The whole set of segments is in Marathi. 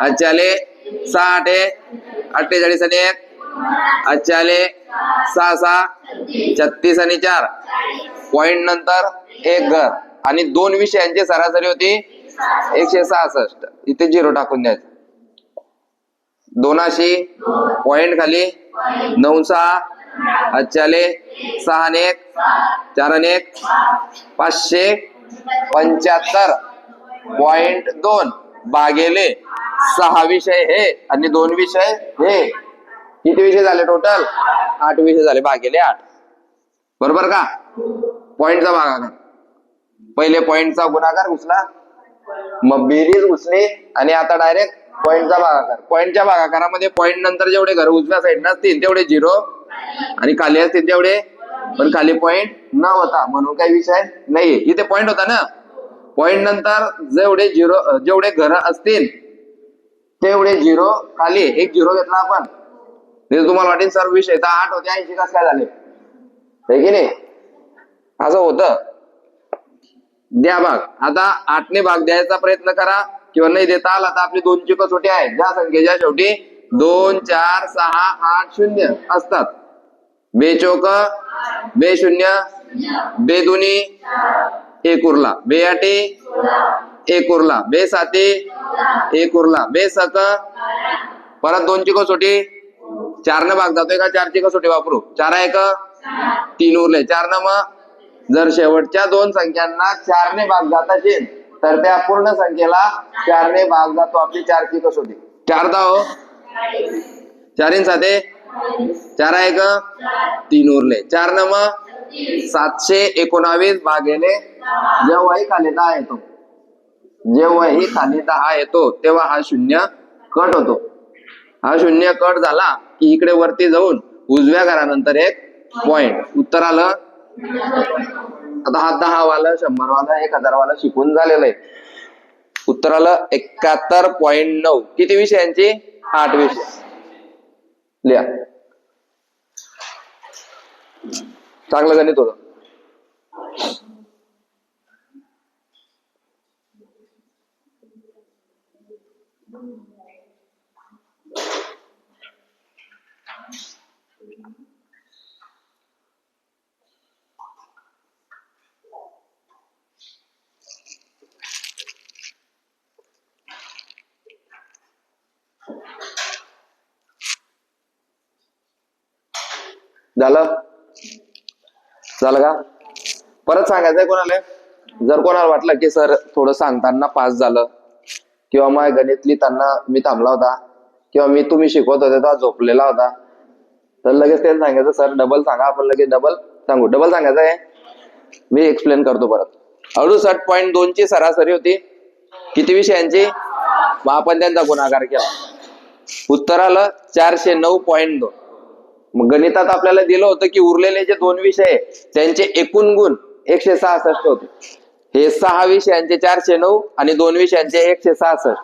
अच्छा आले 6 8 48 आणि 1 अच्छा आले 6 6 36 आणि 4 पॉइंट नंतर एक घर आणि दोन विषयांची सरासरी होती 166. इथे 0 टाकून द्यायचं. 2 पॉइंट खाली 9 6 अच्छा आले 6 आणि 1 4 आणि 1 575.2 भागिले 6 विषय हे आणि 2 विषय हे. किती विषय झाले टोटल? 8 विषय झाले भागिले 8. बरोबर का? पॉइंटचा भागाकार. पहिले पॉइंटचा गुणाकार उचला, मग बेरीज उचली आणि आता डायरेक्ट पॉइंटचा भागाकार. पॉइंटच्या भागाकारामध्ये पॉइंट नंतर जेवढे घर उजव्या साईडला असतील तेवढे 0 आणि खाली असतील तेवढे, पण खाली पॉइंट न होता म्हणून काही विषय नाही. इथे पॉइंट होता ना, पॉइंट नंतर जेवढे घर असतील तेवढे 0 खाली. एक 0 घेतला आपण. तुम्हाला वाटेल सर्व विषय तर 8 होते 80 कसं काय झाले, हे की नाही? असं होतं. द्या भाग. आता 8 ने भाग द्यायचा प्रयत्न करा, किंवा नाही देता आला तर आपली 2ची कसोटी आहे. ज्या संख्येच्या शेवटी 2 4 6 8 0 असतात. बेचोक बेशून्य बेदुनी एक उरला, बेआठी एक उरला, बेसाती एक उरला, बेसक परत 2ची कसोटी 4 ने भाग जातोय का? 4ची कसोटी वापरू. 4 1 3 उरले. 4 न मग जर शेवटच्या 2 संख्यांना 4 ने भाग जात असेल तर त्या पूर्ण संख्येला 4 ने भाग जातो. आपली 4ची कसोटी. 4 10 4 7 4 1 3 उरले. 4 न मग 719 भागिले जेव्हाही खाली 10 येतो, जेव्हाही खाली 10 येतो तेव्हा हा 0 कट होतो. हा 0 कट झाला की इकडे वरती जाऊन उजव्या घरानंतर एक पॉइंट. उत्तर आलं. आता हा 10 वाला 100 वाला 1000 वाला शिकून झालेलं आहे. उत्तर आलं 71.9. किती विषयांची? 8 विषय. लिहा. चांगलं गणित होतं. झालं का? परत सांगायचंय कोणाला? जर कोणाला वाटलं की सर थोडं सांगताना पास झालं, किंवा मग गणित लिहिताना मी थांबला होता, किंवा तुम्ही शिकवत होते तेव्हा झोपलेला होता, तर लगेच ते सांगायचं सर डबल सांगा. आपण लगेच डबल सांगू. डबल सांगायचं आहे. मी एक्सप्लेन करतो परत. 68.2 ची सरासरी होती. किती विषयांची? मग आपण त्यांचा गुणाकार केला. उत्तर आलं 409.2. मग गणितात आपल्याला दिलं होतं की उरलेले जे 2 विषय त्यांचे एकूण गुण 166 होते. हे 6 विषयांचे 409 आणि 2 विषयांचे 166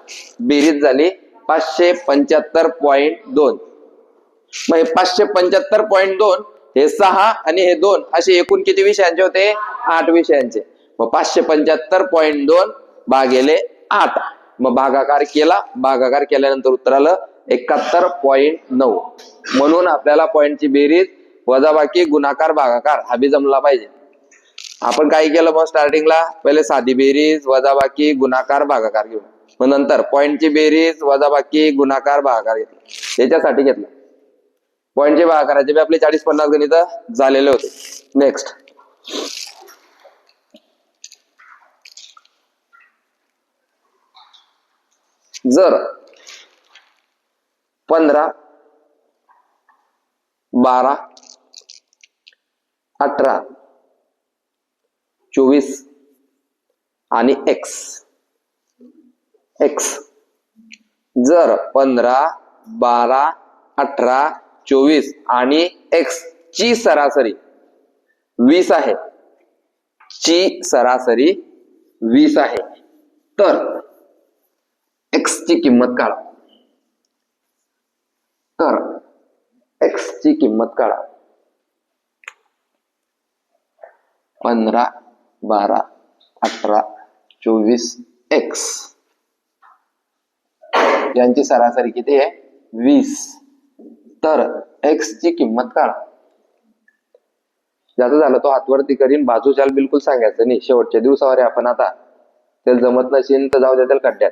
बेरीज झाली 575.2. मग हे 575.2 हे 6 आणि हे 2 असे एकूण किती विषयांचे होते? 8 विषयांचे. मग 575.2 भागिले 8. मग भागाकार केला. भागाकार केल्यानंतर उत्तर आलं 71.9. म्हणून आपल्याला पॉइंटची बेरीज वजाबाकी गुणाकार भागाकार हा बी जमला पाहिजे. आपण काय केलं? मग स्टार्टिंगला पहिले साधी बेरीज वजाबाकी गुणाकार भागाकार घेऊन, मग नंतर पॉइंटची बेरीज वजाबाकी गुणाकार भागाकार घेतला. याच्यासाठी घेतलं. पॉइंटचे भागाकाराचे बी आपले 40-50 गणित झालेले होते. नेक्स्ट, जर 15 12 18 24 आणि x जर 15 12 18 24 आणि x ची सरासरी 20 आहे, ची सरासरी 20 आहे, तर x ची किंमत काढा. तर x ची किंमत काढा. 15 12 18 24 x यांची सरासरी किती आहे 20. तर x ची किंमत काढा. ज्याचं झालं तो हातवरती करीन, बाजूच्याल बिलकुल सांगायचं नाही. शेवटच्या दिवसावर आहे आपण आता. त्याला जमत नसेल तर जाऊ द्या त्याला खड्ड्यात.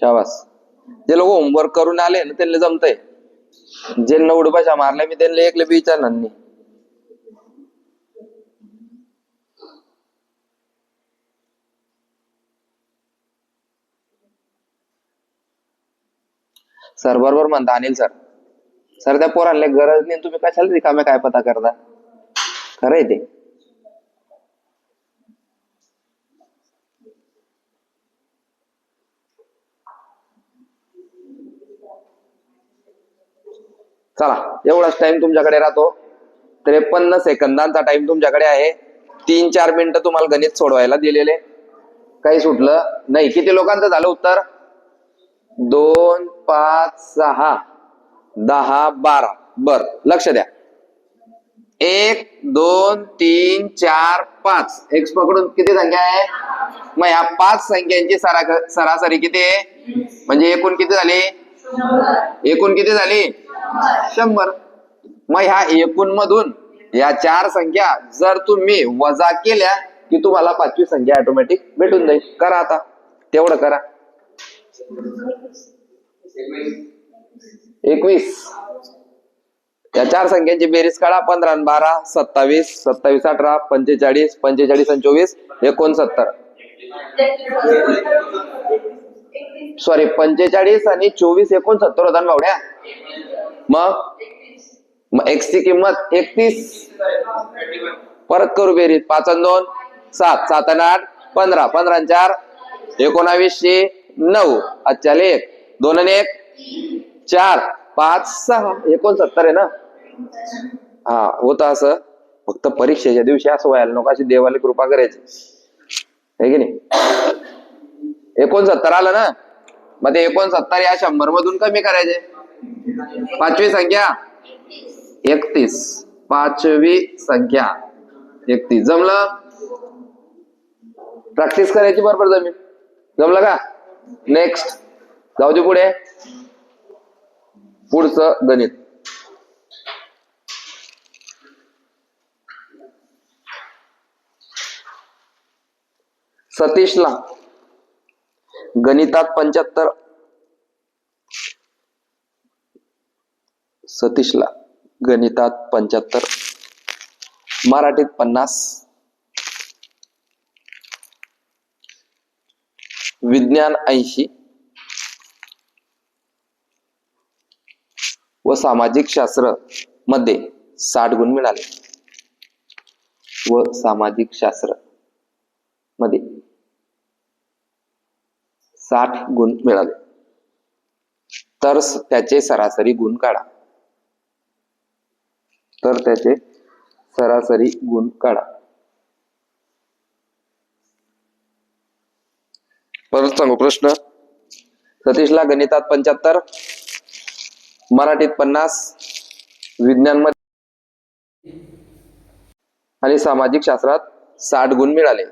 शाबास. जे लोक होमवर्क करून आले ना त्यांना जमतंय. जे उडबाशा मारल्या मी त्यांना एकले बी विचारणार नाही. सर बरोबर म्हणता अनिल सर. सर त्या पोरांना गरज नाही, तुम्ही कशाला रिकामे काय पता करता. खरंय ते. चला एवढाच टाइम तुमच्याकडे राहतो. 53 सेकंदांचा टाइम तुमच्याकडे आहे. 3-4 मिनिटं तुम्हाला गणित सोडवायला दिलेले. काही सुटलं नाही. किती लोकांचं झालं उत्तर? 2, 5, 6, 10, 12. बर लक्ष द्या. 1, 2, 3, 4, 5. एक्स पकडून किती संख्या आहे? मग या 5 संख्यांची सरासरी किती आहे? म्हणजे एकूण किती झाली? एकूण किती झाली? 100. मग ह्या एकूण मधून या 4 संख्या जर तुम्ही वजा केल्या की तुम्हाला 5वी संख्या ऑटोमॅटिक भेटून जाईल. करा आता तेवढं करा. 21. या 4 संख्यांची बेरीज काढा. 15 आणि 12 27, 27 18 45, 45 आणि 24 69. सॉरी 45 आणि 24 69 होता ना भावड्या. मग एक्स ची किंमत 31. परत करू बेरीज. 5 आणि 2 7, 7 आणि 8 15, 15 आणि 4 19 9. अच्छा 1 2 आणि 1 4 5 6 69 आहे ना. हा होत असं. फक्त परीक्षेच्या दिवशी असं व्हायला नको. अशी देवाला कृपा करायची आहे की नाही. 69 आलं ना. मग ते 69 या 100 मधून कमी करायचे. 5वी संख्या 31. 5वी संख्या 31. जमलं? प्रॅक्टिस करायची बरोबर जमीन. जमलं का? नेक्स्ट जाऊ दे पुढे. पुढचं गणित. सतीशला गणितात 75. सतीशला गणितात 75, मराठीत 50, विज्ञान 80 व सामाजिक शास्त्र मध्ये 60 गुण मिळाले. व सामाजिक शास्त्र मध्ये 60 गुण मिळाले. तर त्याचे सरासरी गुण काढा. तर त्याचे सरासरी गुण काढा. परत सांगू प्रश्न. सतीशला गणितात 75, मराठीत 50, विज्ञान मध्ये आणि सामाजिक शास्त्रात 60 गुण मिळाले.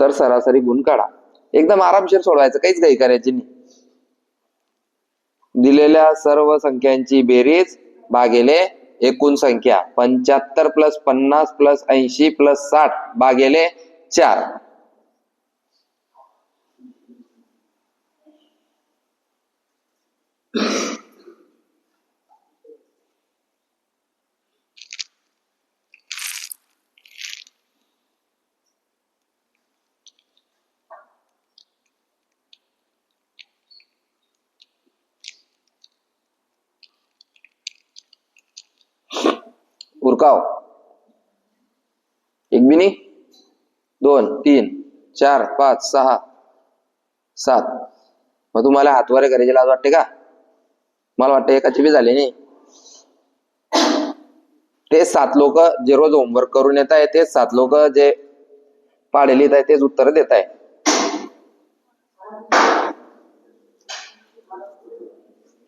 तर सरासरी गुण काढा. एकदम आरामशीर सोडवायचं, काहीच घाई करायची नाही. दिलेल्या सर्व संख्यांची बेरीज भागिले एकूण संख्या. 75 प्लस 50 प्लस 80 प्लस 60 भागिले 4. चुकाव. एक बिनी 2 3 4 5 6 7. मग तुम्हाला हातवारे करायची लाज वाटते का? मला वाटतं एकाची बी झाली नाही. तेच 7 लोक जे रोज होमवर्क करून येत आहे, तेच 7 लोक जे पाढे लिहित आहे तेच उत्तर देत आहे.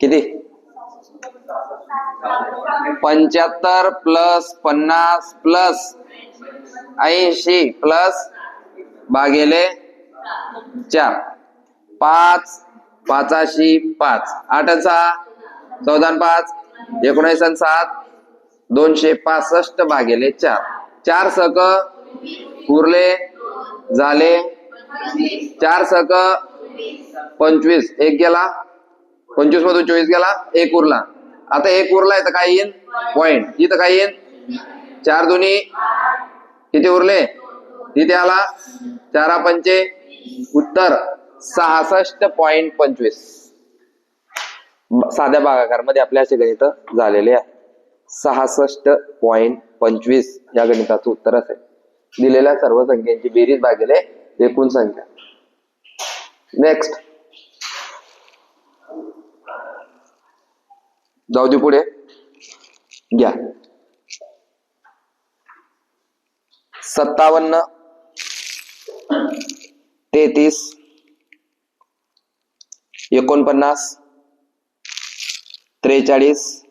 किती? 75 प्लस 50 प्लस 80 प्लस भागिले 4. 5 5 5 8 14 5 19 7 265 भागिले 4. 4 सक उरले झाले 4 सक 25. एक गेला 25 मधून 24 गेला, एक उरला. आता एक उरलाय तर काय येईल? पॉइंट. इथं काय येईल? 4 दुनी किती उरले? तिथे आला 4 पंचे उत्तर 66.25. साध्या भागाकार मध्ये आपल्या असे गणित झालेले आहे. 66.25 या गणिताचं उत्तर असेल. दिलेल्या सर्व संख्यांची बेरीज भागिले एकूण संख्या. नेक्स्ट जाऊ दे पुढे घ्या. 57 33 49 43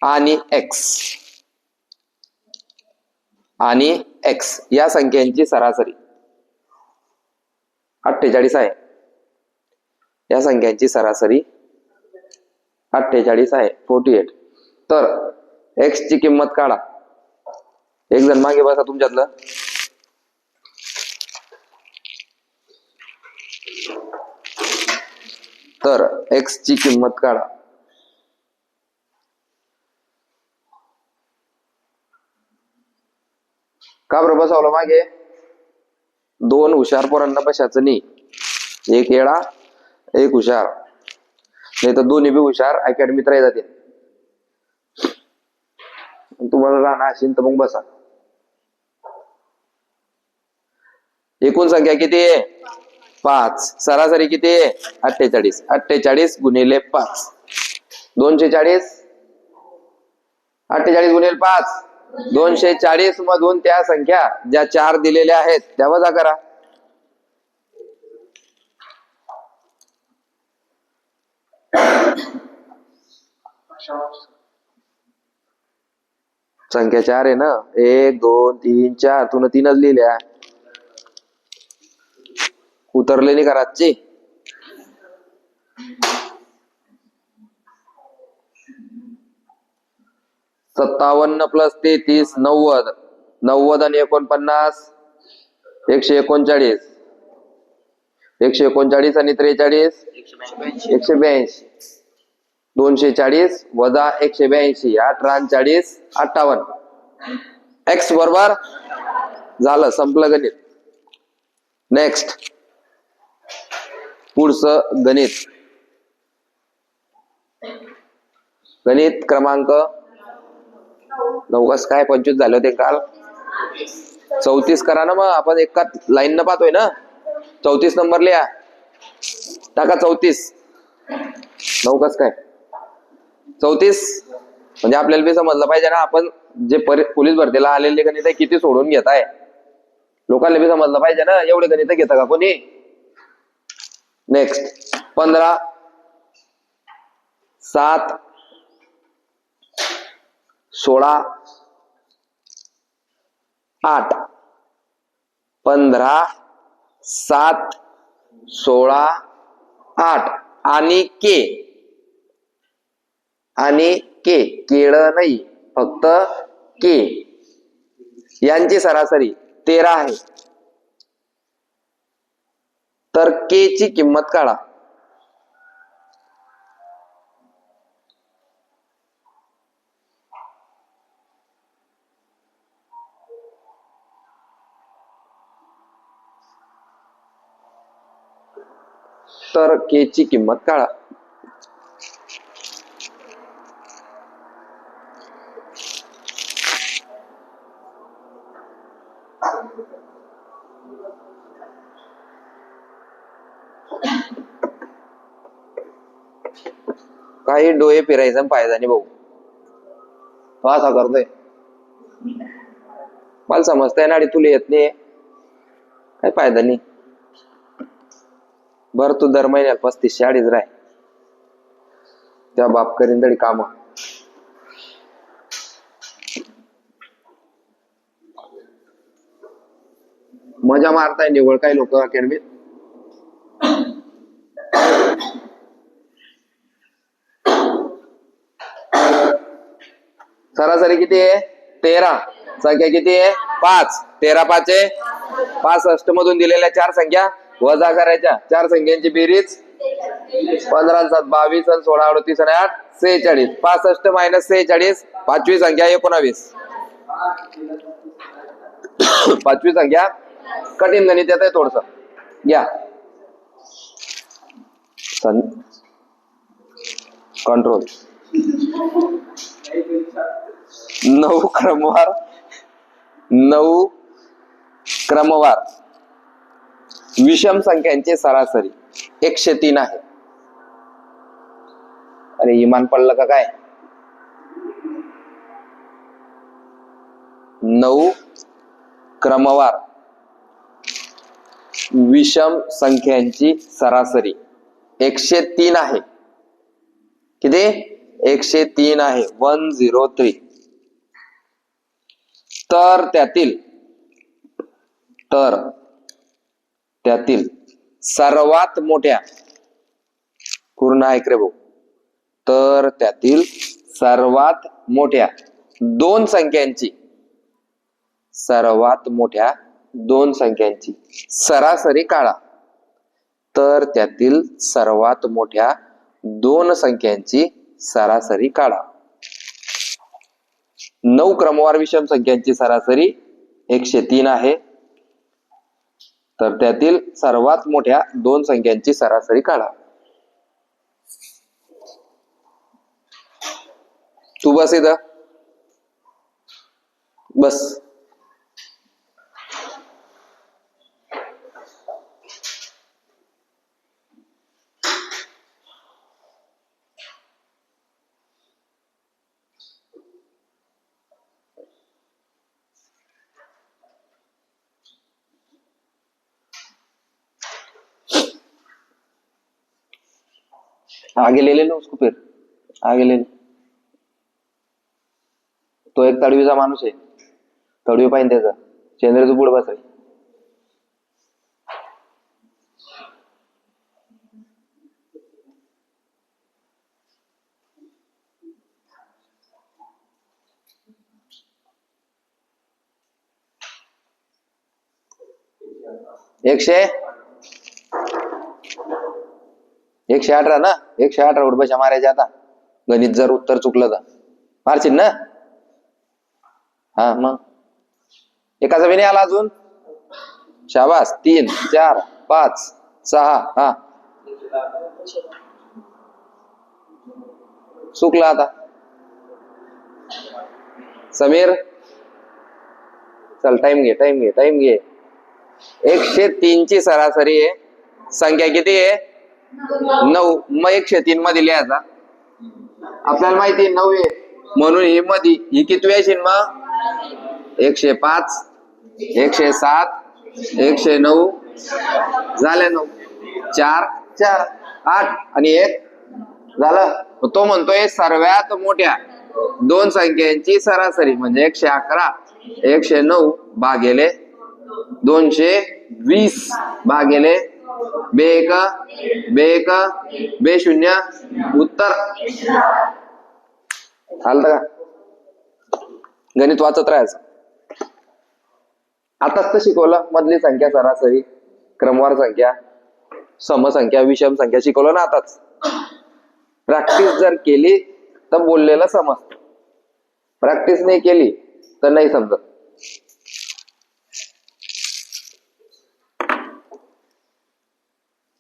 आणि x या संख्यांची सरासरी 48 आहे. या संख्यांची सरासरी 48 आहे, 48. तर x ची किंमत काढा. एक जण मागे बसा तुमच्यातलं. तर x ची किंमत काढा. का बरं बसवलं मागे? 2 हुशार पोरांना बसायचं नाही. एक येडा एक हुशार, नाही तर दोन्ही बी हुशार अकॅडमीत राही जाते. तुम्हाला राहणार असेल तर मग बसा. एकूण संख्या किती आहे? 5. सरासरी किती आहे? 48. 48 गुणिले 5 240. 48 गुणिले 5 240 मधून त्या संख्या ज्या 4 दिलेल्या आहेत त्या वजा करा. संख्या 4 आहे ना. 1 2 3 4 तुन 3च लिहिल्या. उतरले नाही कराची. सत्तावन्न प्लस 33 90. 90 आणि 49 139. 139 आणि 43 182. 240 वजा 182 48 58. x बरोबर झालं. संपलं गणित. नेक्स्ट पुढचं गणित. गणित क्रमांक 9. काय 25 झाले होते काल? 34 करा ना. मग आपण एका लाईन न पाहतोय ना. 34 नंबर लिहा. टाका 34. 9 काय 34 म्हणजे आपल्याला बी समजलं पाहिजे ना. आपण जे पोलीस भरतीला आलेले गणित किती सोडून घेत आहे, लोकांना बी समजलं पाहिजे ना. एवढे गणित घेतं का कोणी? नेक्स्ट 15 7 16 8. 15 7 16 8 आणि के केळं नाही, फक्त के यांची सरासरी 13 आहे. तर के ची किंमत काढा. तर के ची किंमत काढा. काही डोळे फिरायचं फायदा नाही भाऊ. तो असा करतोय. मला समजतंय ना, तुला येत नाही, काही फायदा नाही. बरं तू दर महिन्याला 35-40 राह, त्या बाप करीन तरी काम. मजा मारताय निवड काही लोक अकॅडमीत. सरासरी किती आहे? 13. संख्या किती आहे? 5. 13 5 65 मधून दिलेल्या 4 संख्या वजा करायच्या. 4 संख्यांची बेरीज 15 7 22 आणि 16 38 आणि 8 46. 65 मायनस 46. 5वी संख्या 19. 5वी संख्या कठीण गणित येत आहे थोडस. घ्या कंट्रोल. 9 क्रमवार विषम संख्यांची सरासरी 103 आहे. अरे इमान पडलं का काय? 9 क्रमवार विषम संख्यांची सरासरी 103 आहे. किती? 103 आहे. 103. तर त्यातील सर्वात मोठ्या, पूर्ण ऐक रे भाऊ, तर त्यातील सर्वात मोठ्या दोन संख्यांची सरासरी काढा. तर त्यातील सर्वात मोठ्या 2 संख्यांची सरासरी काढा. 9 क्रमवार विषम संख्यांची सरासरी 103 आहे. तर त्यातील सर्वात मोठ्या 2 संख्यांची सरासरी काढा. तू बस इथं बस. आगे ले लो उसको, फिर आगे ले लो. तो एक तडवीचा माणूस आहे, तडवी पाहिजे त्याचा. चंद्र तू पुढे बस. एकशे 118 ना. 118 रुपयाच्या मारायचे. आता गणित जर उत्तर चुकलं तर मारशील ना. हा मग एकाचा बी नाही आला अजून. शाबास. 3 4 5 6. हा चुकला. आता समीर चल टाइम घे. 103 ची सरासरी आहे. संख्या किती आहे? 9. मग 103 मध्ये लिहायचा. आपल्याला माहिती 9 आहे म्हणून ही मध्ये ही किती असेल मग? 105 107 109 झाले. 9 4 4 8 आणि 1 झालं. तो म्हणतोय सर्वात मोठ्या 2 संख्यांची सरासरी म्हणजे 111 109 भागिले 220 भागिले 2 0 उत्तर. चालतं का? गणित वाचत राहायचं. आताच तर शिकवलं. मधली संख्या सरासरी, क्रमवार संख्या, समसंख्या, विषम संख्या शिकवलं ना आताच. प्रॅक्टिस जर केली तर बोललेलं समजतं. प्रॅक्टिस नाही केली तर नाही समजत.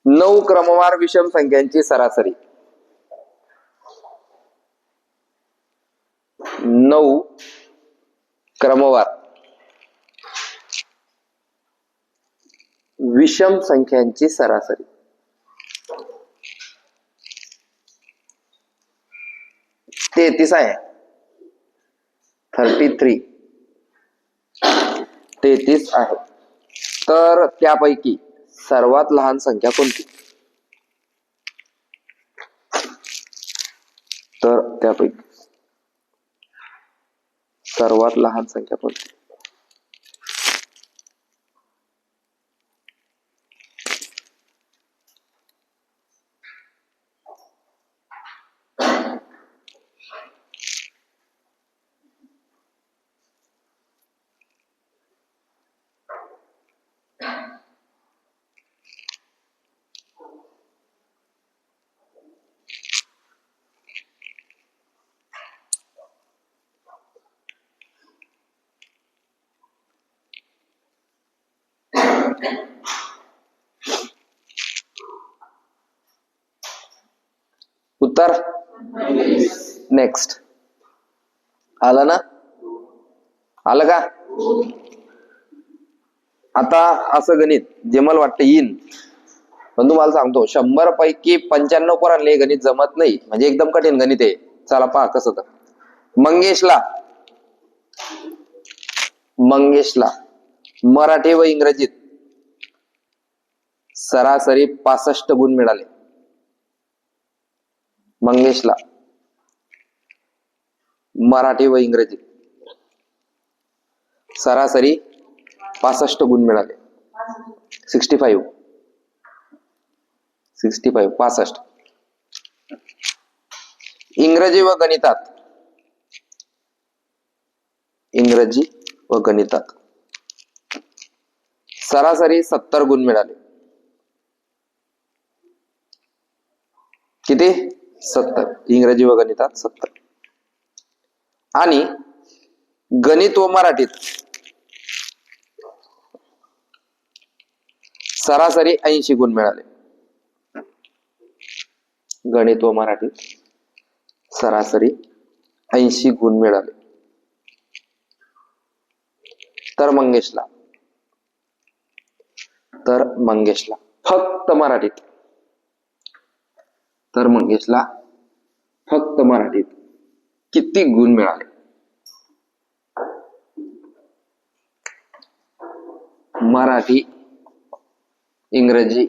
नऊ क्रमवार विषम संख्यांची सरासरी. 9 क्रमवार विषम संख्यांची सरासरी. 33 आहे. 33 33 आहे. तर त्यापैकी सर्वात लहान संख्या कोणती? तर त्यापैकी सर्वात लहान संख्या कोणती? उत्तर नेक्स्ट. आलं ना? आलं का? आता असं गणित जे मला वाटतं येईन, पण तुम्हाला सांगतो 100 पैकी 95 पोरांना हे गणित जमत नाही, म्हणजे एकदम कठीण गणित आहे. चला पहा कसं. तर मंगेशला मराठी व इंग्रजीत सरासरी 65 गुण मिळाले. मंगेशला मराठी व इंग्रजीत सरासरी 65 गुण मिळाले. 65 65. इंग्रजी व गणितात सरासरी 70 गुण मिळाले. किती? 70. इंग्रजी व गणितात 70. आणि गणित व मराठीत सरासरी 80 गुण मिळाले. गणित व मराठीत सरासरी 80 गुण मिळाले. तर मंगेशला फक्त मराठीत किती गुण मिळाले? मराठी इंग्रजी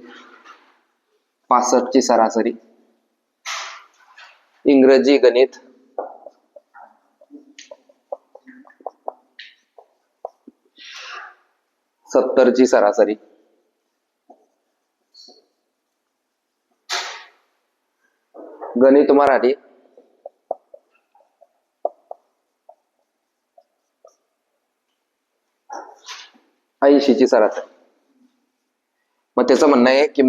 65 ची सरासरी, इंग्रजी गणित 70 ची सरासरी, गणित मराठी 80 ची सरासरी. मग त्याचं म्हणणं आहे की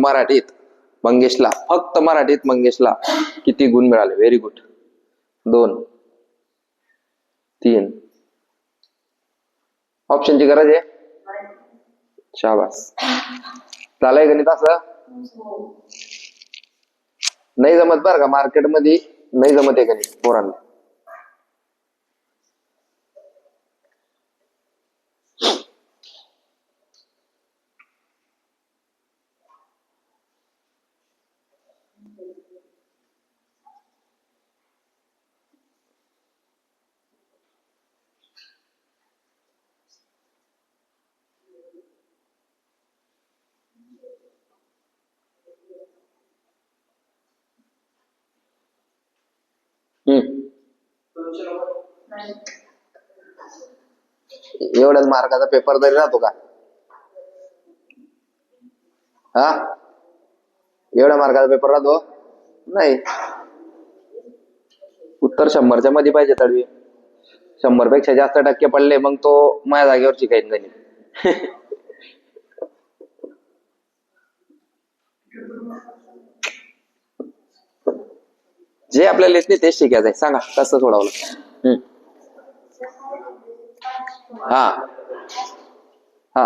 फक्त मराठीत मंगेशला किती गुण मिळाले? Very good. 2 3 ऑप्शनची गरज आहे. शाबास. चालय गणित असं नाही जमत बरं का, मार्केटमध्ये नाही जमत आहे गणित पोरांना. एवढ्याच मार्काचा पेपर तरी राहतो का? हा, एवढ्या मार्काचा पेपर राहतो नाही. उत्तर 100च्या मध्ये पाहिजे. तडवी 100 पेक्षा जास्त टक्के पडले मग तो माझ्या जागेवर शिकायचं गणित. जे आपल्याला येत नाही तेच शिकायचंय. सांगा कसं सोडवलं? हा हा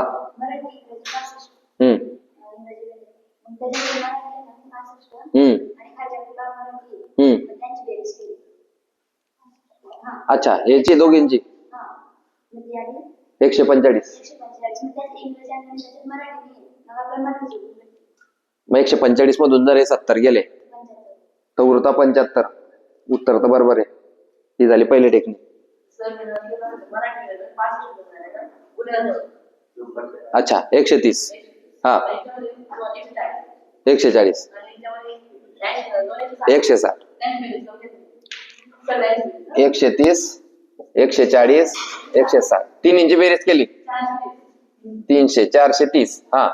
अच्छा, याची दोघींची 145. मग 145 मधून जर हे 70 गेले तर उरता 75. उत्तर तर बरोबर आहे. ही झाली पहिली टेक्निक. अच्छा 130. हा 140 160 130 140 160 तिन्हींची बेरीज केली 300 430. हा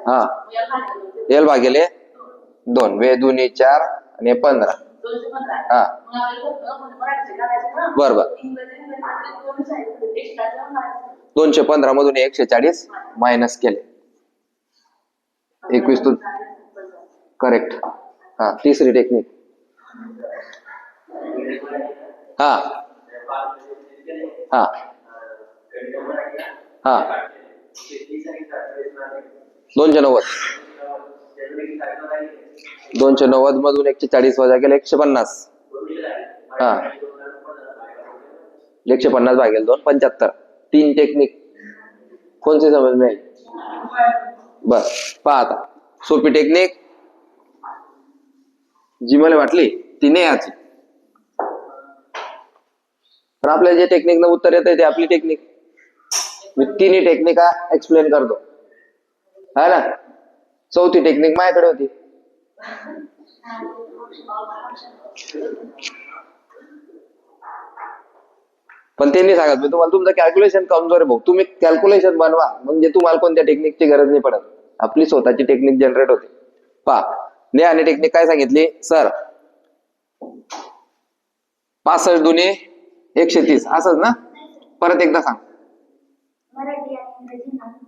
हा एल भागिले 2 वे 2 4 आणि 15. हा बरोबर 215 मधून 140 मायनस केले 21 तून करेक्ट. हा तिसरी टेक्निक. हा हा हा 290 290 मधून 140 वजा केले 150. हा 150 भागेल 2 75. 3 टेक्निक कोणती समज में आई? बस पहा आता सोपी टेक्निक जी मला वाटली ती नाही याची, पण आपल्याला जे टेक्निक न उत्तर येत आहे ते आपली टेक्निक. मी तिन्ही टेक्निका एक्सप्लेन करतो है ना. चौथी टेक्निक माझ्याकडे होती. पण त्यांनी सांगत मी तुम्हाला तुमचं कॅल्क्युलेशन कमजोर आहे भाऊ, तुम्ही कॅल्क्युलेशन बनवा म्हणजे तुम्हाला कोणत्या टेक्निकची गरज नाही पडत. आपली स्वतःची टेक्निक जनरेट होते. पहा नेहाने टेक्निक काय सांगितली सर 65 दुने 130 असंच ना. परत एकदा सांग.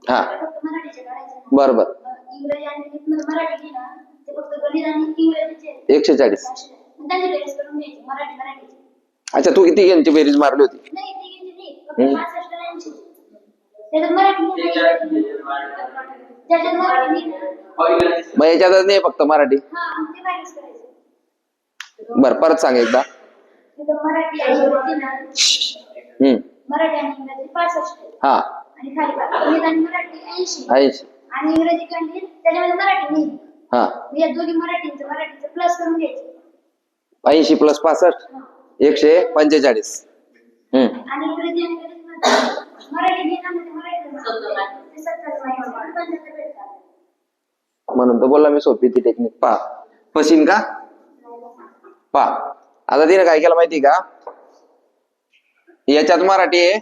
हा बरोबर 140. अच्छा तू किती यांची बेरीज मारली होती? मग याच्यातच नाही फक्त मराठी. बर परत सांग एकदा. हा 80 आणि इंग्रजी कंठीत त्याच्यामध्ये मराठी नाही. हा या दोन्ही मराठीचं प्लस करून घ्यायचं. 80 प्लस 65 145. आणि इंग्रजी मराठी म्हणून तर बोलला मी सोपी ती टेक्निक. पा पशीन का पा. आता तिने काय केलं माहिती का, याच्यात मराठी आहे.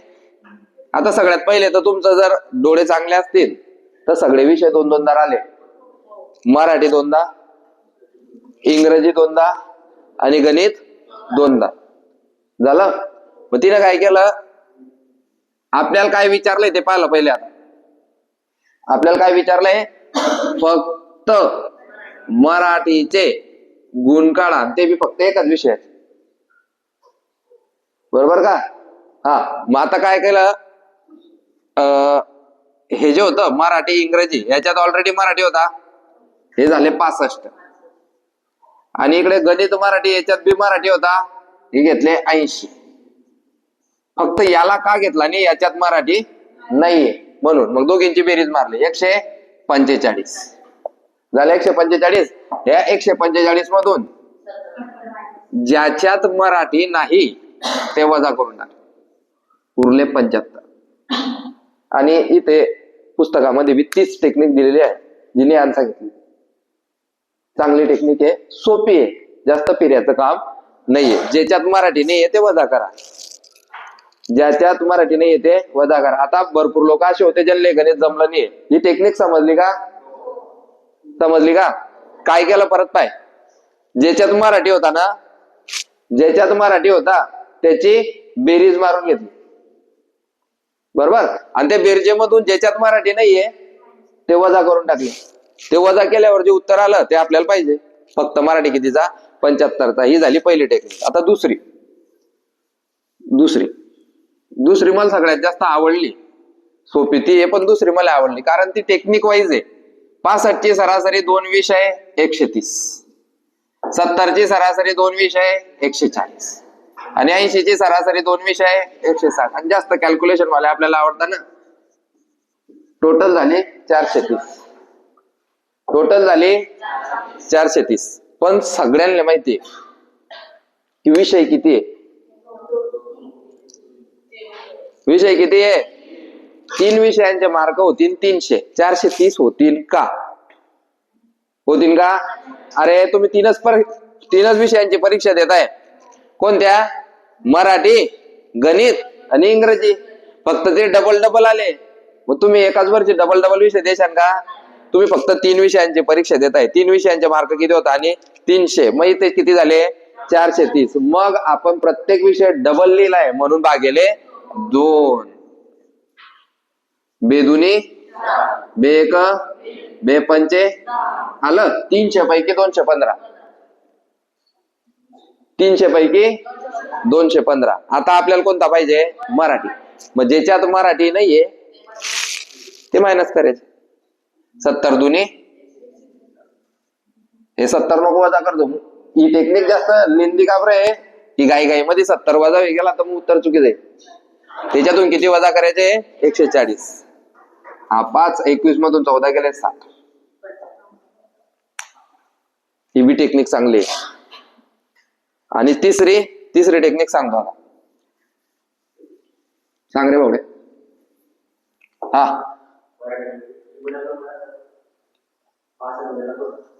आता सगळ्यात पहिले तर तुमचं जर डोळे चांगले असतील तर सगळे विषय 2-2दा आले. मराठी 2दा, इंग्रजी 2दा आणि गणित 2दा झालं. मग तिने काय केलं, आपल्याला काय विचारलंय ते पाहिलं पहिले. आता आपल्याला काय विचारलंय, फक्त मराठीचे गुण काढा, ते बी फक्त एकच विषय बरोबर का. हा मग आता काय केलं, हे जे होतं मराठी इंग्रजी याच्यात ऑलरेडी मराठी होता, हे झाले 65. आणि इकडे गणित मराठी याच्यात बी मराठी होता, हे घेतले 80. फक्त याला का घेतला नाही, याच्यात मराठी नाहीये म्हणून. मग दोघींची बेरीज मारली 145 झाले. 145 या 145 मधून ज्याच्यात मराठी नाही ते वजा करून टाक, उरले 75. आणि इथे पुस्तकामध्ये 30 टेक्निक दिलेली आहे जिने आज सांगितली. चांगली टेक्निक आहे, सोपी आहे, जास्त फिर्याचं काम नाहीये. ज्याच्यात मराठी नाही येते वजा करा, ज्याच्यात मराठी नाही येते वजा करा. आता भरपूर लोक असे होते ज्यांना गणित जमलं नाही. ही टेक्निक समजली का, समजली का. काय केलं परत पाय, ज्याच्यात मराठी होता ना, ज्याच्यात मराठी होता त्याची बेरीज मारून घेतली बरोबर. आणि त्या बेरजेमधून ज्याच्यात मराठी नाहीये ते वजा करून टाकले. ते वजा केल्यावर जे उत्तर आलं ते आपल्याला पाहिजे. फक्त मराठी कितीचा, 75चा. ही झाली पहिली टेक्निक. आता दुसरी मला सगळ्यात जास्त आवडली. सोपी ती आहे पण दुसरी मला आवडली कारण ती टेक्निक वाईज आहे. 65 ची सरासरी 2 विषय 130, 70 ची सरासरी 2 विषय 140 आणि 80 ची सरासरी 2 विषय 160. आणि जास्त कॅल्क्युलेशन वाले आपल्याला आवडतं ना. टोटल झाले 430. टोटल झाले 430. पण सगळ्यांना माहितीये की विषय किती आहे. विषय किती आहे? 3 विषयांचे मार्क होतील 300. 430 होतील का? होतील का? अरे तुम्ही तीनच विषयांची परीक्षा देताय. कोणत्या? मराठी, गणित आणि इंग्रजी. फक्त ते डबल आले. मग तुम्ही एकाच वरचे डबल विषय देशाल का? तुम्ही फक्त 3 विषयांची परीक्षा देताय. 3 विषयांचे मार्क किती होता? आणि 300. मग इथे किती झाले? 430. मग आपण प्रत्येक विषय डबल लिहिलाय म्हणून भागिले 2. बेदुनी बेक बेपंचे आलं. 300 पैकी 215. 300 पैकी 215. आता आपल्याला कोणता पाहिजे? मराठी. मग ज्याच्यात मराठी नाहीये ते मायनस करायचे. 70 दुनी हे 70 नको वजा करतो. ही टेक्निक जास्त लेंदी का बरं आहे? की घाई मध्ये 70 वजा गेला तर मग उत्तर चुकीचं आहे. त्याच्यातून किती वजा करायचे? 140. हा 5 21 मधून 14 गेले 7. ही बी टेक्निक चांगली आहे. आणि तिसरी टेक्निक सांगतो आता. सांग रे भावडे.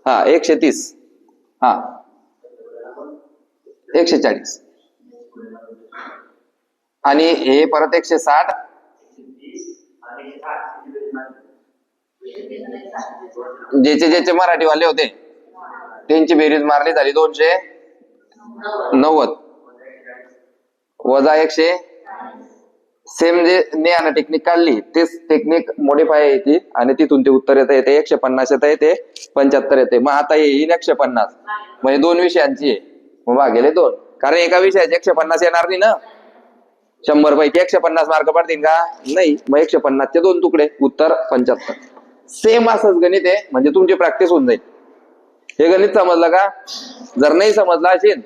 हा 130. हा 140. आणि हे परत 160. ज्याचे मराठीवाले होते त्यांची बेरीज मारली झाली 290 वजा 100. सेम जे नेहानं टेक्निक काढली तेच टेक्निक मॉडिफाय येते आणि तिथून ते उत्तर येते 150 येते 75 येते. मग आता येईल 150. म्हणजे 2 विषयांची आहे. मग भागिले 2. कारण एका विषयाचे 150 येणार नाही ना. 100 पैकी 150 मार्क पडतील का? नाही. मग 150 चे 2 तुकडे. उत्तर 75. सेम असंच गणित आहे. म्हणजे तुमची प्रॅक्टिस होऊन जाईल. हे गणित समजलं का? जर नाही समजलं असेल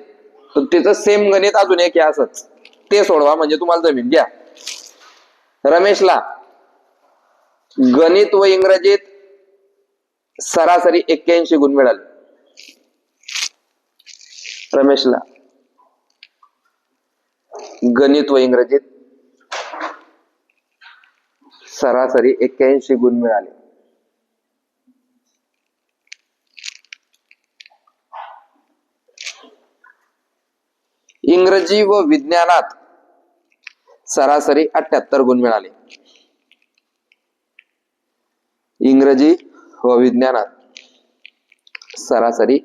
तर त्याचं सेम गणित अजून एक आहे असंच. ते सोडवा म्हणजे तुम्हाला जमीन. घ्या. रमेशला गणित व इंग्रजीत सरासरी 81 गुण मिळाले. रमेशला गणित व इंग्रजीत सरासरी 81 गुण मिळाले. इंग्रजी व विज्ञानात सरासरी 78 गुण मिळाले. इंग्रजी व विज्ञानात सरासरी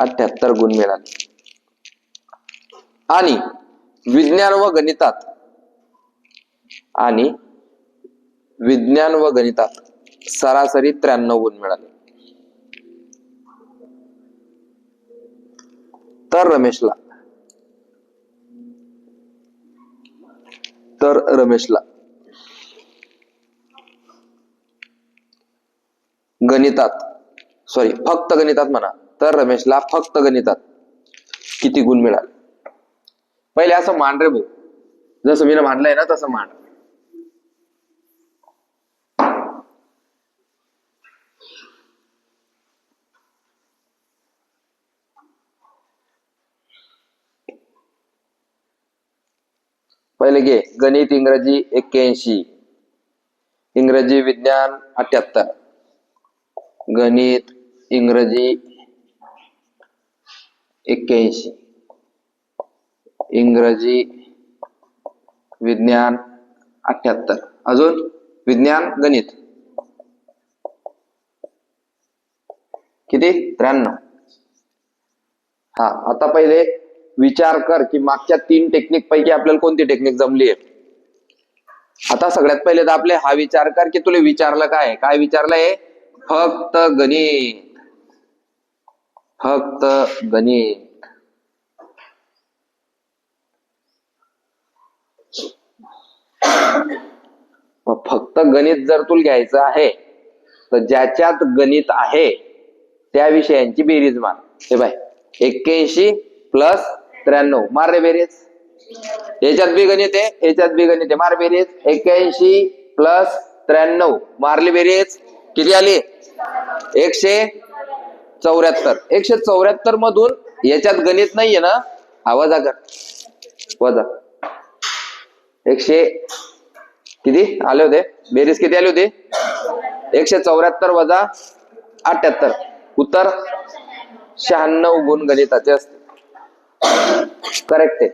78 गुण मिळाले. आणि विज्ञान व गणितात सरासरी 93 गुण मिळाले. तर रमेशला फक्त गणितात म्हणा. तर रमेशला फक्त गणितात किती गुण मिळाले? पहिले असं मान रे भाऊ. जसं मी मांडलंय ना तसं मान. पहिले घे गणित इंग्रजी 81, इंग्रजी विज्ञान 78, गणित इंग्रजी 81, इंग्रजी विज्ञान 78, अजून विज्ञान गणित किती? 93. हा आता पहिले विचार कर की मागच्या 3 टेक्निक पैकी आपल्याला कोणती टेक्निक जमली आहे. आता सगळ्यात पहिले तर आपले हा विचार कर की तुला विचारलं काय विचारलंय? फक्त गणित. फक्त गणित. फक्त गणित जर तुला घ्यायचं आहे तर ज्याच्यात गणित आहे त्या विषयांची बेरीज मार. हे बाय 81 प्लस 93 मार रे बेरीज. याच्यात बी गणित आहे याच्यात बी गणित आहे. मार बेरीज. 81 प्लस 93 मारली बेरीज. किती आली? 100. 74. 174 मधून याच्यात गणित नाहीये ना, हा वजा कर. वजा 100 किती आले होते, बेरीज किती आली होती? 174 वजा 78. उत्तर 96 गुण गणिताचे असते. करेक्ट आहे.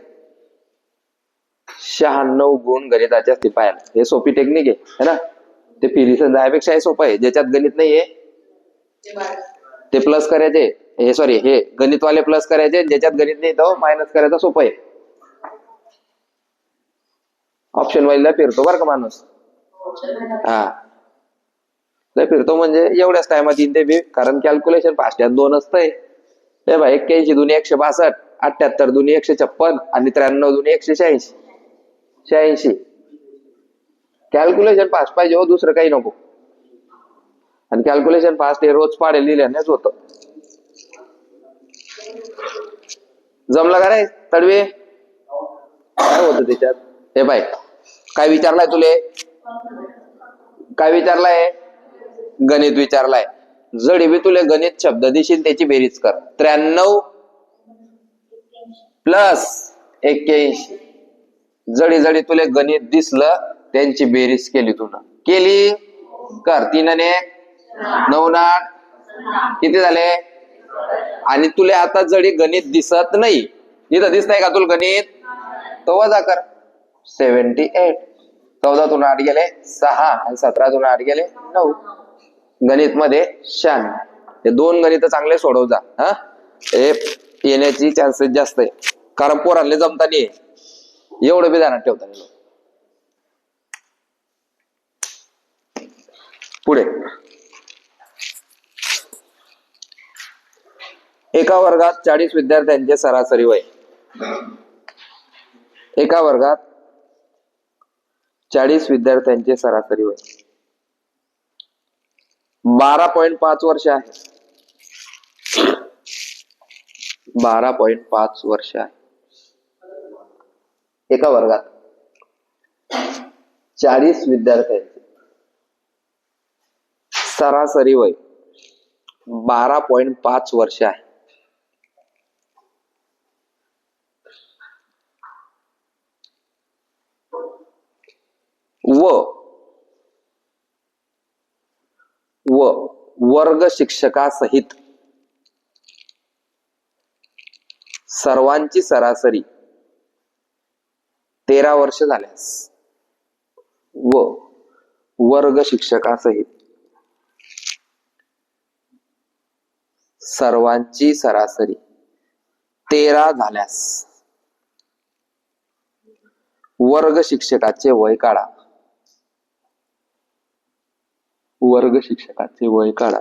96 गुण गणिताचे असते. पाहायला हे सोपी टेक्निक आहे ना. ते फिरीसन जायपेक्षा हे सोपं आहे. ज्याच्यात गणित नाहीये ते प्लस करायचे, हे सॉरी हे गणितवाले प्लस करायचे, ज्याच्यात गणित नाही तो मायनस करायचा. सोपं आहे. ऑप्शन वाईजला फिरतो बरं का माणूस. हा लय फिरतो म्हणजे एवढ्याच टायमात येईन ते बी, कारण कॅल्क्युलेशन फास्ट आहे. 2 असतंय ते भाई. 81 दुनी 162, 78 दुनी 156 आणि 93 दुनी 186. 86 कॅल्क्युलेशन फास्ट पाहिजे हो, दुसरं काही नको. आणि कॅल्क्युलेशन फास्ट हे रोज पाडेल लिहिल्यानेच होतं. जमलं का रे तडवे? काय होतं त्याच्यात? हे बाय काय विचारलाय तुले? काय विचारलाय? गणित विचारलाय. जडी बी तुले गणित शब्द दिशील त्याची बेरीज कर. 93 प्लस 81. जडी जडी तुले गणित दिसलं त्यांची बेरीज केली तुला. केली कर. 3 आणि 1 9 8 किती झाले? आणि तुले आता जडी गणित दिसत नाही, इथं दिसतंय का तुला गणित? तो वजा कर. 78. 14 तून 8 गेले 6 आणि 17 तून 8 गेले 9. गणित मध्ये 96. हे 2 गणित चांगले सोडव जा. हा हे येण्याची चान्सेस जास्त आहे, कारण पोरांना जमता नाही. एवढं बी ध्यानात ठेवता नाही. पुढे एका वर्गात 40 विद्यार्थ्यांचे सरासरी वय. एका वर्गात 40 विद्यार्थ्यांचे सरासरी वय 12.5 वर्ष आहे. 12.5 वर्ष आहे. एका वर्गात 40 विद्यार्थ्यांचे सरासरी वय 12.5 वर्ष आहे. व वर्ग शिक्षकासहित सर्वांची सरासरी 13 वर्ष झाल्यास, व वर्ग शिक्षकासहित सर्वांची सरासरी 13 झाल्यास वर्ग शिक्षकाचे वय काढा. वर्ग शिक्षकाचे वय काढा.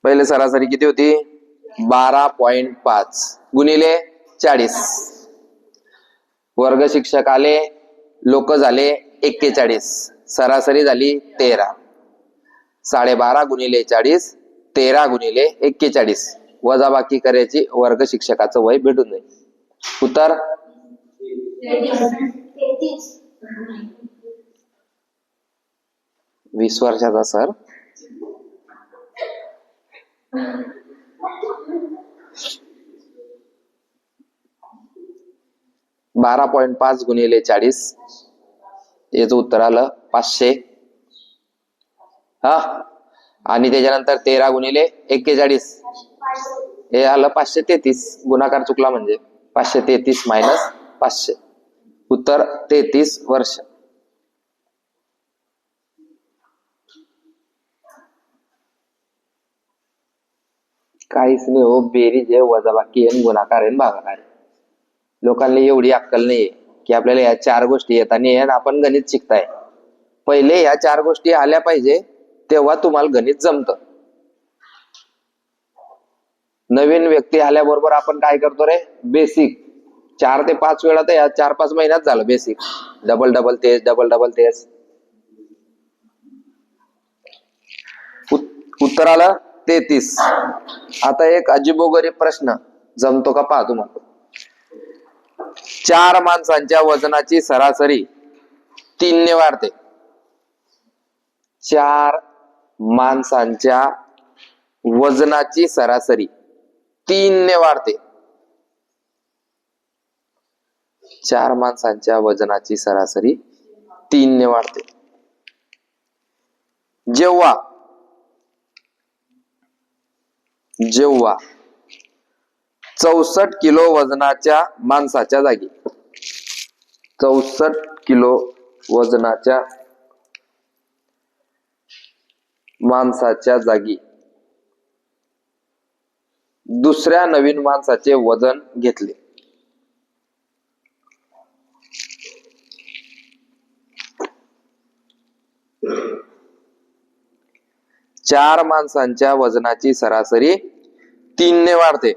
पहिले सरासरी किती होती? 12.5 गुणिले 40. वर्ग शिक्षक आले, लोक झाले 41, सरासरी झाली 13. 12.5 गुणिले 40, 13 गुणिले 41. वजा बाकी करायची, वर्ग शिक्षकाचं वय भेटून जाईल. उत्तर 20 वर्षाचा सर. 12.5 गुणिले 40 याचं उत्तर आलं 500. हा आणि त्याच्यानंतर 13 गुणिले 41 हे आलं 533. गुणाकार चुकला म्हणजे 533 मायनस 500. उत्तर 33 वर्ष. काहीच नाही हो. बेरीज आहे, वजाबाकी आहे, गुणाकार आहे, भागाकार आहे. लोकांना एवढी अक्कल नाहीये की आपल्याला या 4 गोष्टी येतात नाही आणि आपण गणित शिकताय. पहिले या 4 गोष्टी आल्या पाहिजे, तेव्हा तुम्हाला गणित जमतं. नवीन व्यक्ती आल्याबरोबर आपण काय करतो रे? बेसिक 4 ते 5 वेळा, तर या 4-5 महिन्यात झालं बेसिक. डबल डबल तेच, डबल डबल तेच. उत्तर आलं 33. आता एक अजिबोगरीब प्रश्न, जमतो का पहा तुम्हाला. 4 माणसांच्या वजनाची सरासरी 3 ने वाढते. 4 माणसांच्या वजनाची सरासरी 3 ने वाढते. 4 माणसांच्या वजनाची सरासरी 3 ने वाढते. जेव्हा 64 किलो वजनाच्या माणसाच्या जागी 64 किलो वजनाच्या माणसाच्या जागी दुसऱ्या नवीन माणसाचे वजन घेतले. चार माणसांच्या वजनाची सरासरी 3 ने वाढते.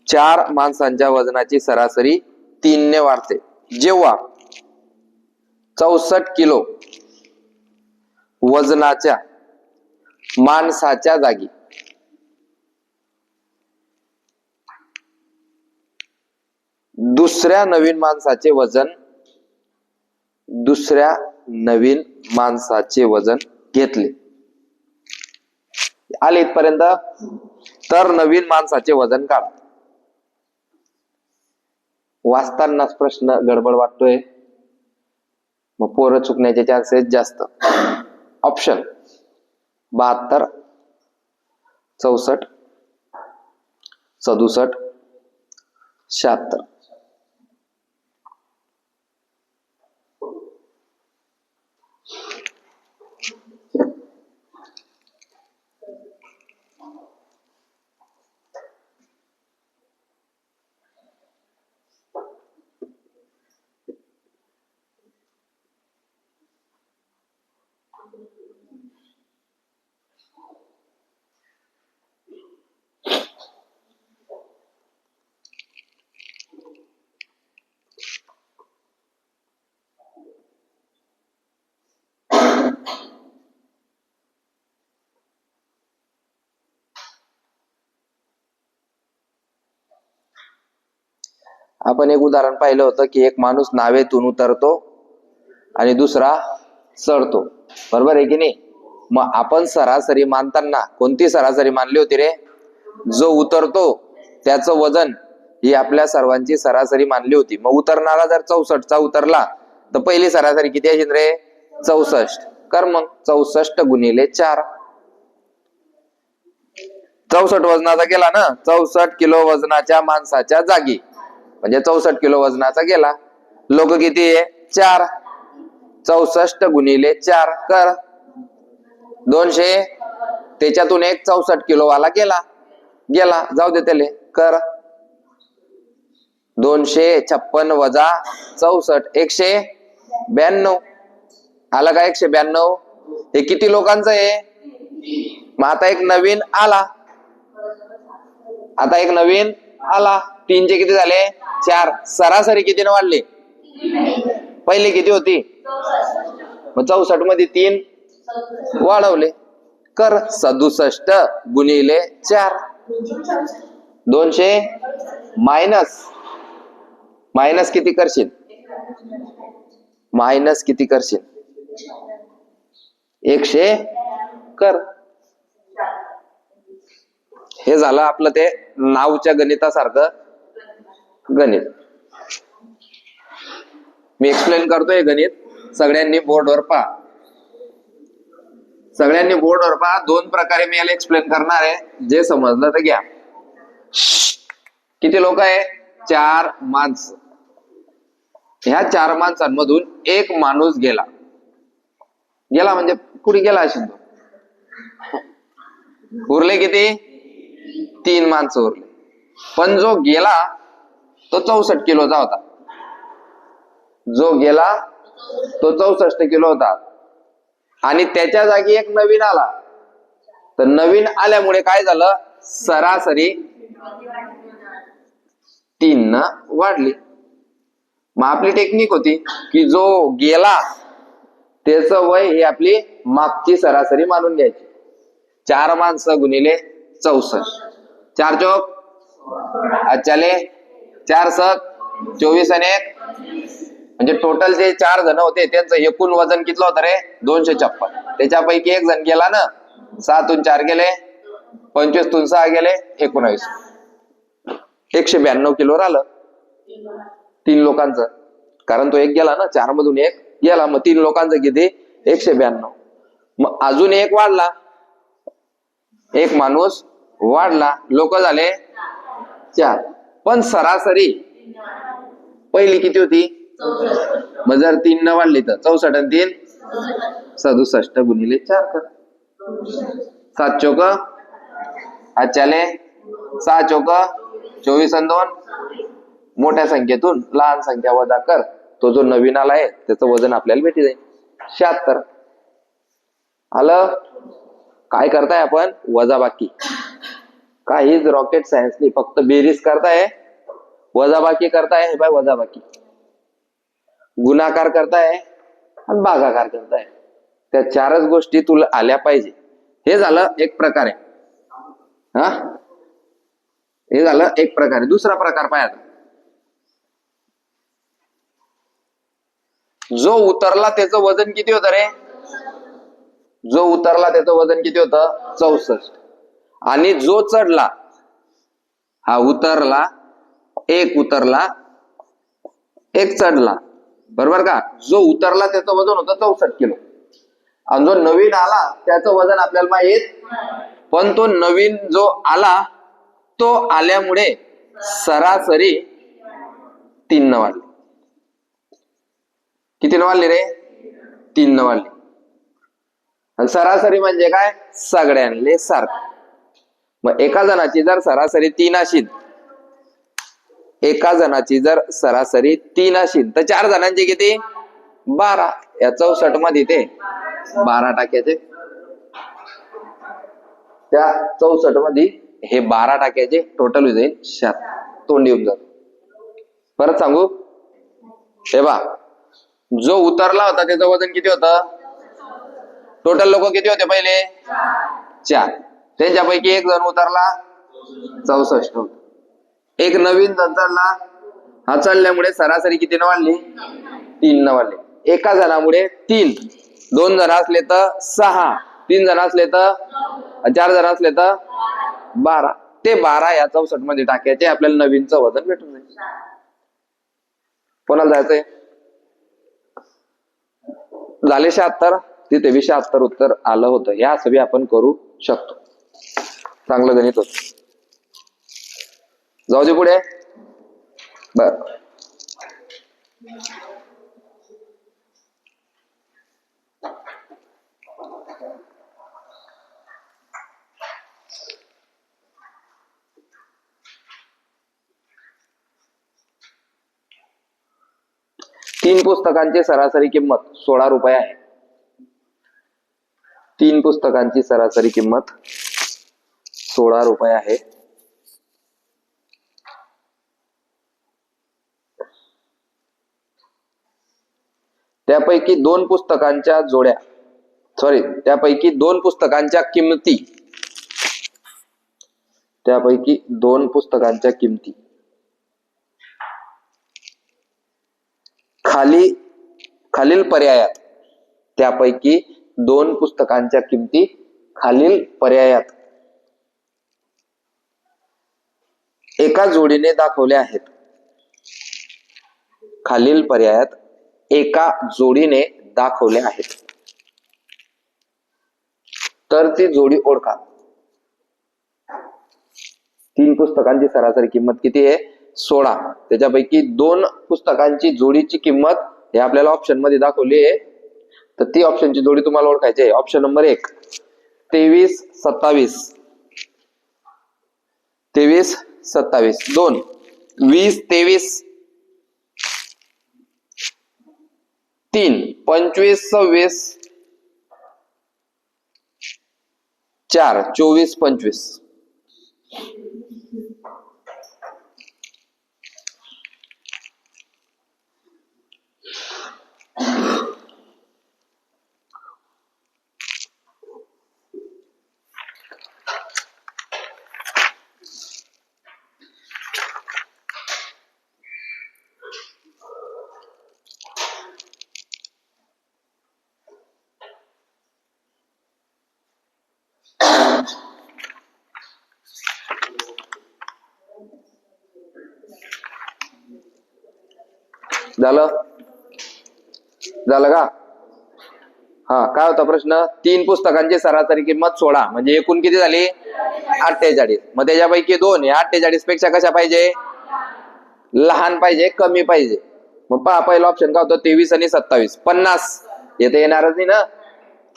4 माणसांच्या वजनाची सरासरी 3 ने वाढते जेव्हा 64 किलो वजनाच्या माणसाच्या जागी दुसऱ्या नवीन माणसाचे वजन घेतले. आले इथपर्यंत. तर नवीन माणसाचे वजन काढ. वाचतानाच प्रश्न गडबड वाटतोय, मग पोरं चुकण्याचे चान्सेस जास्त. ऑप्शन 72, 64, 67, 76. आपण एक उदाहरण पाहिलं होतं की एक माणूस नावेतून उतरतो आणि दुसरा चढतो, बरोबर आहे की नाही. मग आपण सरासरी मानताना कोणती सरासरी मानली होती रे? जो उतरतो त्याचं वजन ही आपल्या सर्वांची सरासरी मानली होती. मग उतरणारा जर 64 चा उतरला तर पहिली सरासरी किती असेल रे? 64. कर मग 64 गुणिले 4. 64 वजनाचा गेला ना, 64 किलो वजनाच्या माणसाच्या जागी म्हणजे 64 किलो वजनाचा गेला. लोक किती आहे? 4. 64 गुणिले 4 कर 200. त्याच्यातून एक 64 किलो वाला गेला, जाऊ दे त्याले. कर 256 वजा 64 192. आला का 192? हे किती लोकांचं आहे? मग आता एक नवीन आला, 3 चे किती झाले? 4. सरासरी कितीने वाढली? पहिले किती होती? मग 64 मध्ये 3 वाढवले. कर 67 गुणिले 4. 200 मायनस किती करशील? मायनस किती करशील? 100 कर. हे झालं आपलं ते नावच्या गणितासारखं गणित. मी एक्सप्लेन करतोय गणित, सगळ्यांनी बोर्डवर पहा. दोन प्रकारे मी याला एक्सप्लेन करणार आहे, जे समजलं तर घ्या. किती लोक आहे? 4 माणसं. ह्या 4 माणसांमधून एक माणूस गेला म्हणजे पुढे गेला असेल तो. उरले किती? 3 माणसं उरले. पण जो गेला तो 64 किलोचा होता. 64 किलो होता आणि त्याच्या जागी एक नवीन आला तर नवीन आल्यामुळे काय झालं, सरासरी 3 न वाढली. मग आपली टेक्निक होती की जो गेला त्याचं वय ही आपली मागची सरासरी मानून घ्यायची. 4 माणसं गुणिले 64, 4 चौक अच्छाले 4 सक 24 आणि 1 म्हणजे टोटल जे 4 जण होते त्यांचं एकूण वजन किती होतं रे, 256. त्याच्यापैकी एक जण गेला ना, 6 4 गेले, 25 6 गेले, 19, 192 किलोवर आलं 3 लोकांचं. कारण तो एक गेला ना, 4 मधून एक गेला, मग 3 लोकांचं किती, 192. मग अजून एक वाढला, एक माणूस वाढला, लोक झाले 4. पण सरासरी पहिली किती होती, मग जर 3 न वाढली तर 64 आणि 3 67 गुणिले 4 कर. 7 चौक अच्छाले 6 चौक 24 आणि 2, मोठ्या संख्येतून लहान संख्या वजा कर, तो जो नवीन आला आहे त्याचं वजन आपल्याला भेटी जाईल 76. आलं. काय करताय आपण, वजाबाकी. काहीच रॉकेट सायन्स नाही, फक्त बेरीज करताय, वजाबाकी करताय. हे बाय वजाबाकी, गुणाकार करताय आणि भागाकार करताय. त्या 4च गोष्टी तुला आल्या पाहिजे. हे झालं एक प्रकारे. हा, हे झालं एक प्रकारे. दुसरा प्रकार पाहिजे, जो उतरला त्याचं वजन किती होतं रे, जो उतरला त्याचं वजन किती होतं, 64. आणि जो चढला, हा उतरला, एक उतरला एक चढला, बरोबर का. जो उतरला त्याचं वजन होतं 64 किलो, आणि जो नवीन आला त्याचं वजन आपल्याला माहित. पण तो नवीन जो आला तो आल्यामुळे सरासरी 3 न वाढली. किती न वाढली रे, 3 न वाढली. आणि सरासरी म्हणजे काय, सगळ्यांले सारखं. मग एका जणाची जर सरासरी 3 असेल, एका जणाची जर सरासरी 3 असेल तर 4 जणांचे किती, 12. या 64 मध्ये ते 12 टाकायचे, त्या 64 मध्ये हे 12 टाकायचे, टोटल होईल 76. तोंड येऊन जात. परत सांगू, हे बा, जो उतरला होता त्याचं वजन किती होतं, टोटल लोक किती होते पहिले, 4. त्यांच्यापैकी एक जण उतरला, 64 होत. एक नवीन जण चढला, हा चढल्यामुळे सरासरी किती न वाढली, 3 न वाढली. एका जणामुळे 3, 2 जण असले तर 6, 3 जण असले तर 4 जण असले तर 12. ते 12 या 64 मध्ये टाकायचे, आपल्याला नवीनचं वजन भेटून जाईल. कोणाला जायचंय, झाले 76, तिथे 76 उत्तर आलं होतं. या सगळी आपण करू शकतो. चांगलं गणित होत. जाऊ दे पुढे. बर, तीन पुस्तकांची सरासरी किंमत 16 रुपये आहे. 3 पुस्तकांची सरासरी किंमत 16 रुपये आहे. त्यापैकी 2 पुस्तकांच्या जोड्या, त्यापैकी 2 पुस्तकांच्या किमती, त्यापैकी 2 पुस्तकांच्या किमती खालील पर्यायात, त्यापैकी 2 पुस्तकांच्या किमती खालील पर्यायात एका जोडीने दाखवल्या आहेत. खालील पर्यायात एका जोडीने दाखवल्या आहेत, तर ती जोडी ओळखा. 3 पुस्तकांची सरासरी किंमत किती आहे, 16. त्याच्यापैकी 2 पुस्तकांची जोडीची किंमत हे आपल्याला ऑप्शन मध्ये दाखवली आहे, तर ती ऑप्शनची जोडी तुम्हाला ओळखायची आहे. Option number 1 23 27, 23 27. 2 20 23. 3 25 26. 4 24 25 झालं झालं का? हा, काय होता प्रश्न? 3 पुस्तकांची सरासरी किंमत 16 म्हणजे एकूण किती झाली? 48. मग त्याच्यापैकी 2 हे 48 पेक्षा कशा पाहिजे? लहान पाहिजे, कमी पाहिजे. मग पहा, पहिला ऑप्शन काय होतं? 23 आणि 27 50. येथे येणारच नाही ना.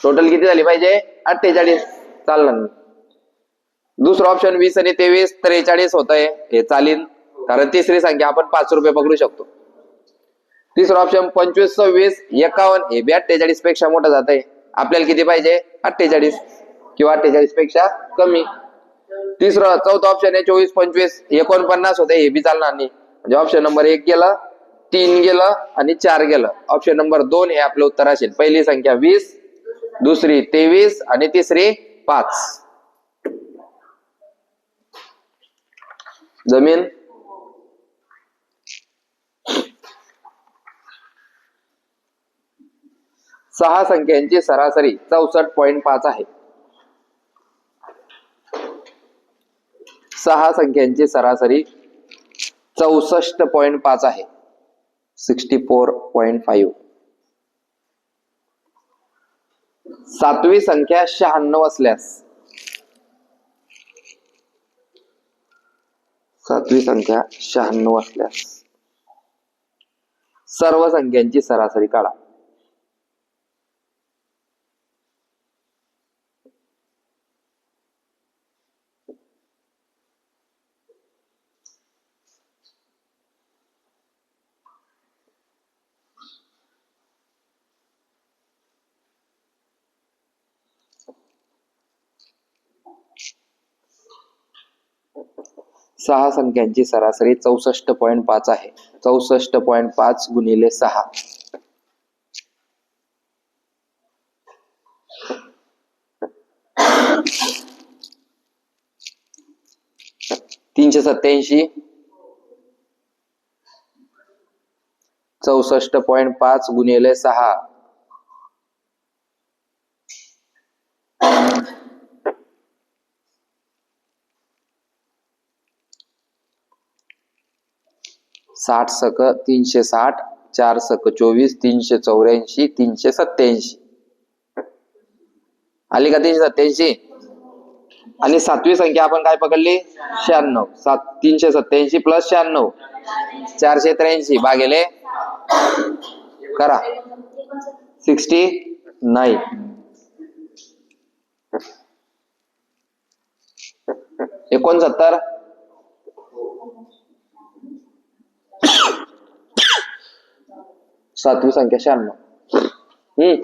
टोटल किती झाली पाहिजे? 48. चालणार नाही. दुसरं ऑप्शन 20 आणि 23 43 होत आहे, हे चालीन, कारण तिसरी संख्या आपण 5 रुपये पकडू शकतो. तिसरं ऑप्शन 25 26 51 हे बी 48 पेक्षा मोठं जात आहे. आपल्याला किती पाहिजे? 48 किंवा 48 पेक्षा कमी. चौथं ऑप्शन आहे 24 25 49 होते, हे बी चालणार नाही. म्हणजे ऑप्शन नंबर 1 गेलं, 3 गेलं आणि 4 गेलं. ऑप्शन नंबर 2 हे आपलं उत्तर असेल. पहिली संख्या 20, दुसरी 23 आणि तिसरी 5. जमीन. सहा संख्यांची सरासरी 64.5 आहे. 6 संख्यांची सरासरी 64.5 आहे. 64.5. सातवी संख्या 96 असल्यास, सातवी संख्या 96 असल्यास सर्व संख्यांची सरासरी काढा. सहा संख्यांची सरासरी 64.5 आहे. 64.5 गुणिले 6 387. 64.5 गुणिले 6 60 सक 360, 4 सक 24, 384, 387. आली का 387? आणि सातवी संख्या आपण काय पकडली? 96. 387 प्लस 96 483 भागिले करा 69. 69. सातवी संख्या 96.